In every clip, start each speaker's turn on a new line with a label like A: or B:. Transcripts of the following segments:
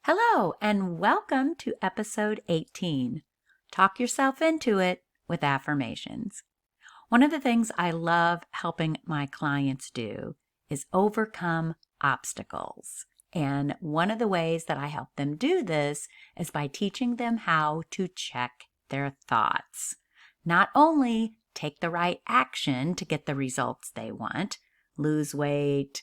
A: Hello, and welcome to episode 18. Talk yourself into it with affirmations. One of the things I love helping my clients do is overcome obstacles. And one of the ways that I help them do this is by teaching them how to check their thoughts. Not only take the right action to get the results they want, lose weight,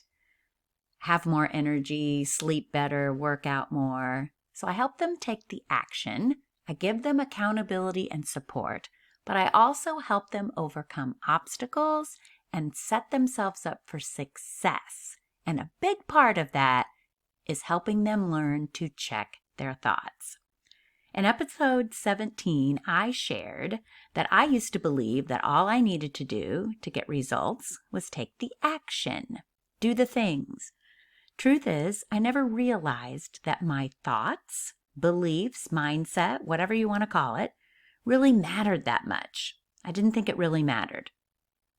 A: have more energy, sleep better, work out more. So I help them take the action. I give them accountability and support, but I also help them overcome obstacles and set themselves up for success. And a big part of that is helping them learn to check their thoughts. In episode 17, I shared that I used to believe that all I needed to do to get results was take the action, do the things. Truth is, I never realized that my thoughts, beliefs, mindset, whatever you want to call it, really mattered that much. I didn't think it really mattered,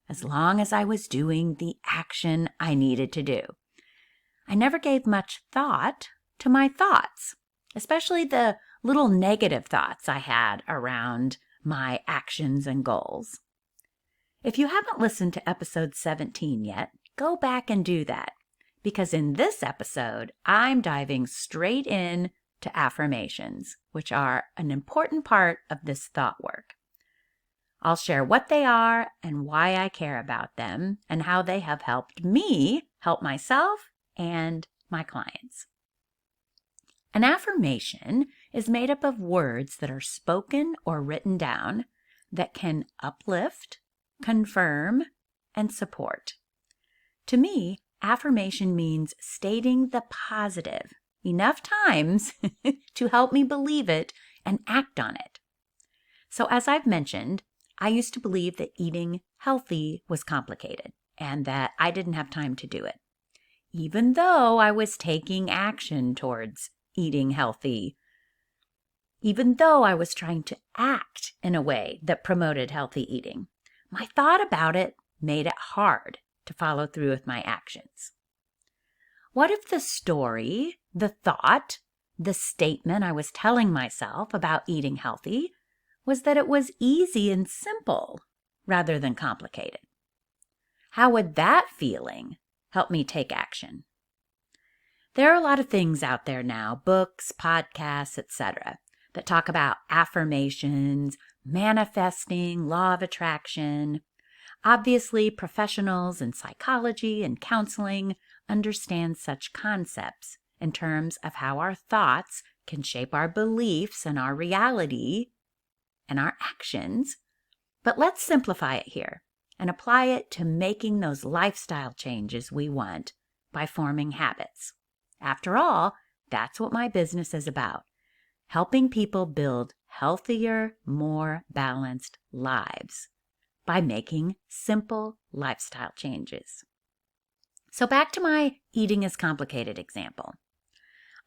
A: as long as I was doing the action I needed to do. I never gave much thought to my thoughts, especially the little negative thoughts I had around my actions and goals. If you haven't listened to episode 17 yet, go back and do that. Because in this episode, I'm diving straight in to affirmations, which are an important part of this thought work. I'll share what they are and why I care about them and how they have helped me help myself and my clients. An affirmation is made up of words that are spoken or written down that can uplift, confirm, and support. To me, affirmation means stating the positive enough times to help me believe it and act on it. So as I've mentioned, I used to believe that eating healthy was complicated and that I didn't have time to do it, even though I was taking action towards eating healthy, even though I was trying to act in a way that promoted healthy eating. My thought about it made it hard to follow through with my actions. What if the story, the thought, the statement I was telling myself about eating healthy was that it was easy and simple rather than complicated? How would that feeling help me take action? There are a lot of things out there now, books, podcasts, etc., that talk about affirmations, manifesting, law of attraction. Obviously, professionals in psychology and counseling understand such concepts in terms of how our thoughts can shape our beliefs and our reality and our actions. But let's simplify it here and apply it to making those lifestyle changes we want by forming habits. After all, that's what my business is about, helping people build healthier, more balanced lives by making simple lifestyle changes. So back to my eating is complicated example.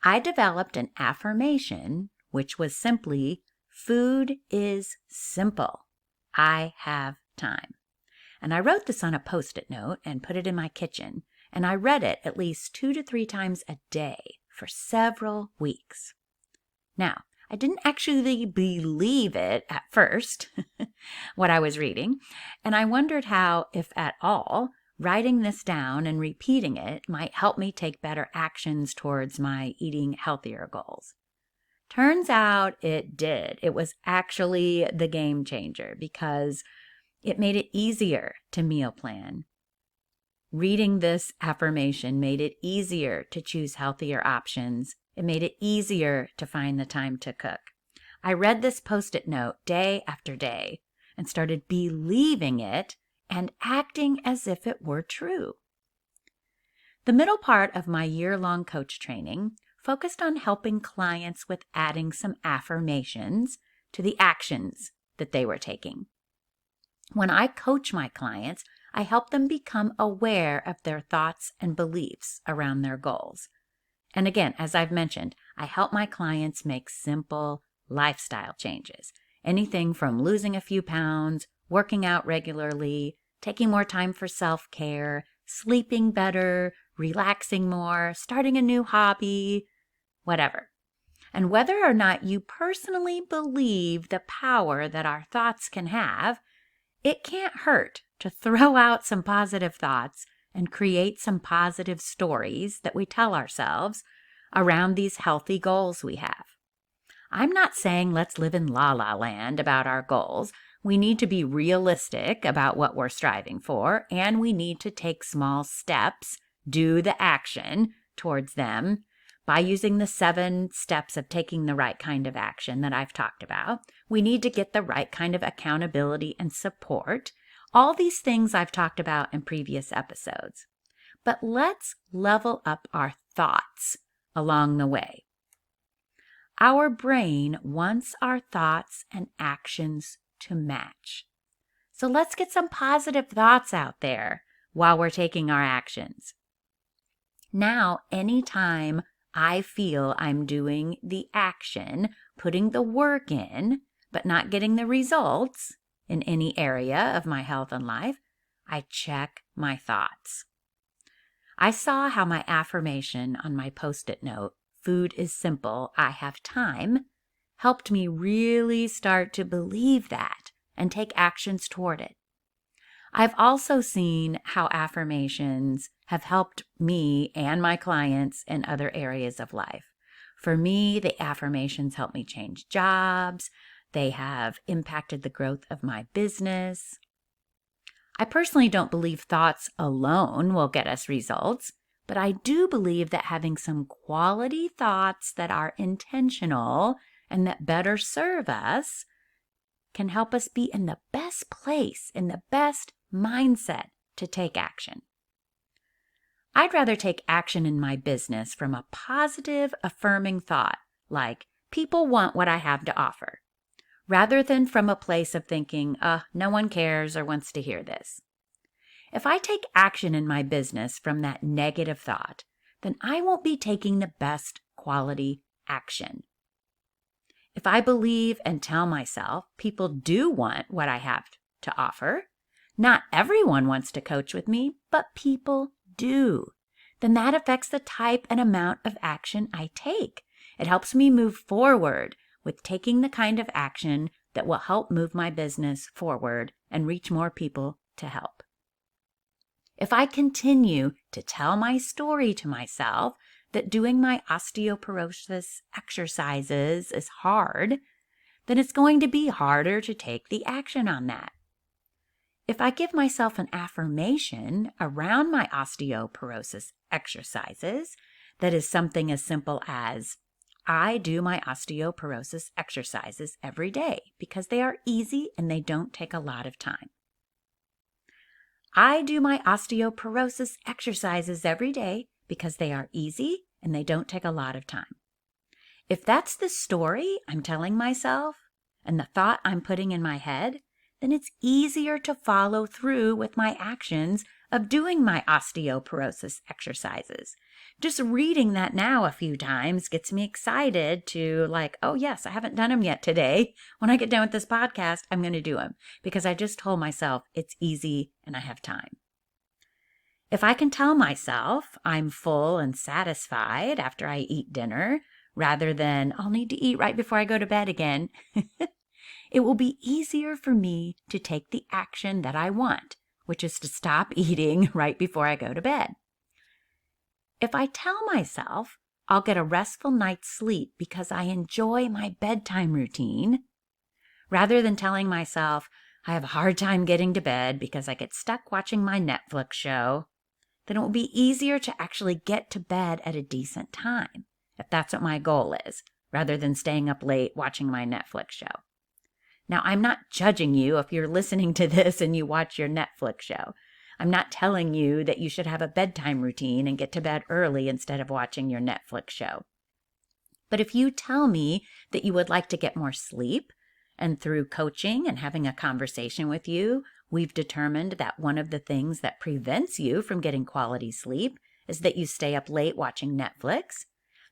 A: I developed an affirmation which was simply, food is simple. I have time. And I wrote this on a Post-it note and put it in my kitchen, and I read it at least 2 to 3 times a day for several weeks. Now, I didn't actually believe it at first, what I was reading, and I wondered how, if at all, writing this down and repeating it might help me take better actions towards my eating healthier goals. Turns out it did. It was actually the game changer because it made it easier to meal plan. Reading this affirmation made it easier to choose healthier options. It made it easier to find the time to cook. I read this Post-it note day after day and started believing it and acting as if it were true. The middle part of my year-long coach training focused on helping clients with adding some affirmations to the actions that they were taking. When I coach my clients, I help them become aware of their thoughts and beliefs around their goals. And again, as I've mentioned, I help my clients make simple lifestyle changes. Anything from losing a few pounds, working out regularly, taking more time for self-care, sleeping better, relaxing more, starting a new hobby, whatever. And whether or not you personally believe the power that our thoughts can have, it can't hurt to throw out some positive thoughts and create some positive stories that we tell ourselves around these healthy goals we have. I'm not saying let's live in la-la land about our goals. We need to be realistic about what we're striving for, and we need to take small steps, do the action towards them by using the 7 steps of taking the right kind of action that I've talked about. We need to get the right kind of accountability and support. All these things I've talked about in previous episodes. But let's level up our thoughts along the way. Our brain wants our thoughts and actions to match. So let's get some positive thoughts out there while we're taking our actions. Now, anytime I feel I'm doing the action, putting the work in, but not getting the results in any area of my health and life, I check my thoughts. I saw how my affirmation on my Post-it note, "Food is simple, I have time," helped me really start to believe that and take actions toward it. I've also seen how affirmations have helped me and my clients in other areas of life. For me, the affirmations helped me change jobs. They have impacted the growth of my business. I personally don't believe thoughts alone will get us results, but I do believe that having some quality thoughts that are intentional and that better serve us can help us be in the best place, in the best mindset to take action. I'd rather take action in my business from a positive, affirming thought, like, people want what I have to offer, rather than from a place of thinking, no one cares or wants to hear this. If I take action in my business from that negative thought, then I won't be taking the best quality action. If I believe and tell myself people do want what I have to offer, not everyone wants to coach with me, but people do, then that affects the type and amount of action I take. It helps me move forward with taking the kind of action that will help move my business forward and reach more people to help. If I continue to tell my story to myself that doing my osteoporosis exercises is hard, then it's going to be harder to take the action on that. If I give myself an affirmation around my osteoporosis exercises that is something as simple as, I do my osteoporosis exercises every day because they are easy and they don't take a lot of time. I do my osteoporosis exercises every day because they are easy and they don't take a lot of time. If that's the story I'm telling myself and the thought I'm putting in my head, then it's easier to follow through with my actions of doing my osteoporosis exercises. Just reading that now a few times gets me excited to oh yes, I haven't done them yet today. When I get done with this podcast, I'm going to do them because I just told myself it's easy and I have time. If I can tell myself I'm full and satisfied after I eat dinner, rather than I'll need to eat right before I go to bed again, it will be easier for me to take the action that I want, which is to stop eating right before I go to bed. If I tell myself I'll get a restful night's sleep because I enjoy my bedtime routine, rather than telling myself I have a hard time getting to bed because I get stuck watching my Netflix show, then it will be easier to actually get to bed at a decent time, if that's what my goal is, rather than staying up late watching my Netflix show. Now, I'm not judging you if you're listening to this and you watch your Netflix show. I'm not telling you that you should have a bedtime routine and get to bed early instead of watching your Netflix show. But if you tell me that you would like to get more sleep, and through coaching and having a conversation with you, we've determined that one of the things that prevents you from getting quality sleep is that you stay up late watching Netflix,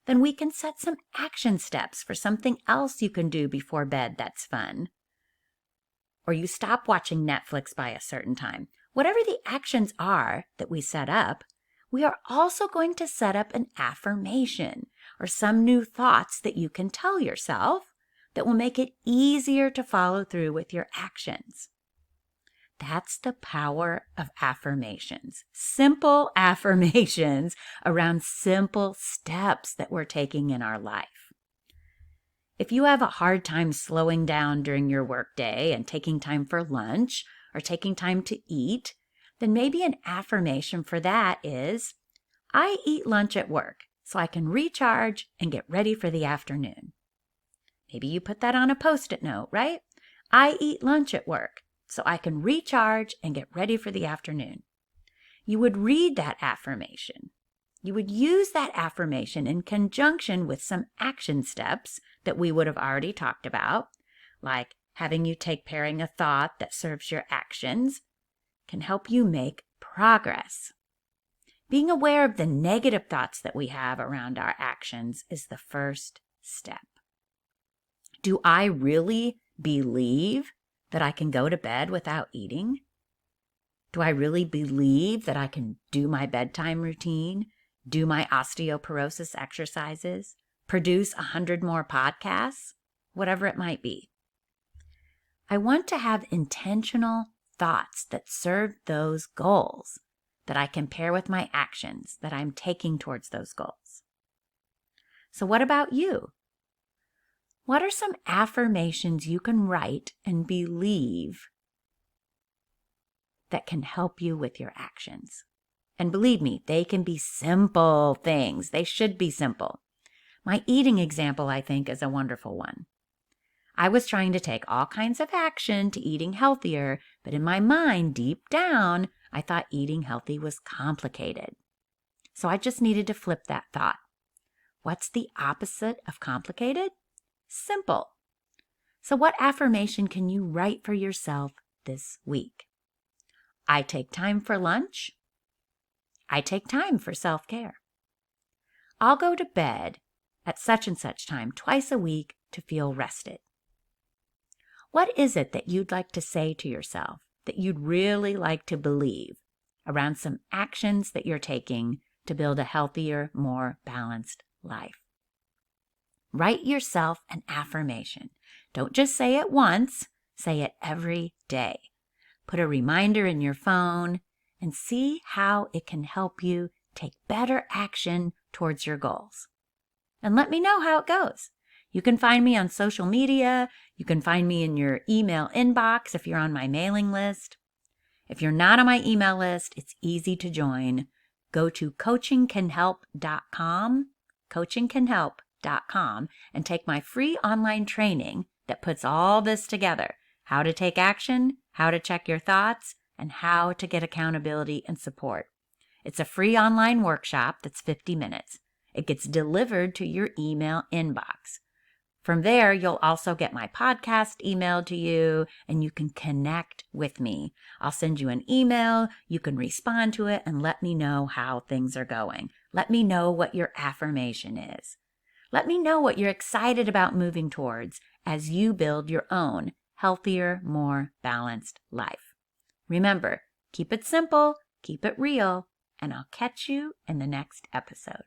A: then we can set some action steps for something else you can do before bed that's fun. Or you stop watching Netflix by a certain time. Whatever the actions are that we set up, we are also going to set up an affirmation or some new thoughts that you can tell yourself that will make it easier to follow through with your actions. That's the power of affirmations. Simple affirmations around simple steps that we're taking in our life. If you have a hard time slowing down during your workday and taking time for lunch or taking time to eat, then maybe an affirmation for that is, I eat lunch at work so I can recharge and get ready for the afternoon. Maybe you put that on a Post-it note, right? I eat lunch at work so I can recharge and get ready for the afternoon. You would read that affirmation. You would use that affirmation in conjunction with some action steps that we would have already talked about, like having you take pairing a thought that serves your actions can help you make progress. Being aware of the negative thoughts that we have around our actions is the first step. Do I really believe that I can go to bed without eating? Do I really believe that I can do my bedtime routine, do my osteoporosis exercises, produce 100 more podcasts, whatever it might be? I want to have intentional thoughts that serve those goals, that I can pair with my actions that I'm taking towards those goals. So what about you? What are some affirmations you can write and believe that can help you with your actions? And believe me, they can be simple things. They should be simple. My eating example, I think, is a wonderful one. I was trying to take all kinds of action to eating healthier, but in my mind, deep down, I thought eating healthy was complicated. So I just needed to flip that thought. What's the opposite of complicated? Simple. So what affirmation can you write for yourself this week? I take time for lunch. I take time for self-care. I'll go to bed at such and such time twice a week to feel rested. What is it that you'd like to say to yourself, that you'd really like to believe around some actions that you're taking to build a healthier, more balanced life? Write yourself an affirmation. Don't just say it once, say it every day. Put a reminder in your phone and see how it can help you take better action towards your goals. And let me know how it goes. You can find me on social media. You can find me in your email inbox if you're on my mailing list. If you're not on my email list, it's easy to join. Go to coachingcanhelp.com, coachingcanhelp.com, and take my free online training that puts all this together. How to take action, how to check your thoughts, and how to get accountability and support. It's a free online workshop that's 50 minutes. It gets delivered to your email inbox. From there, you'll also get my podcast emailed to you, and you can connect with me. I'll send you an email. You can respond to it and let me know how things are going. Let me know what your affirmation is. Let me know what you're excited about moving towards as you build your own healthier, more balanced life. Remember, keep it simple, keep it real, and I'll catch you in the next episode.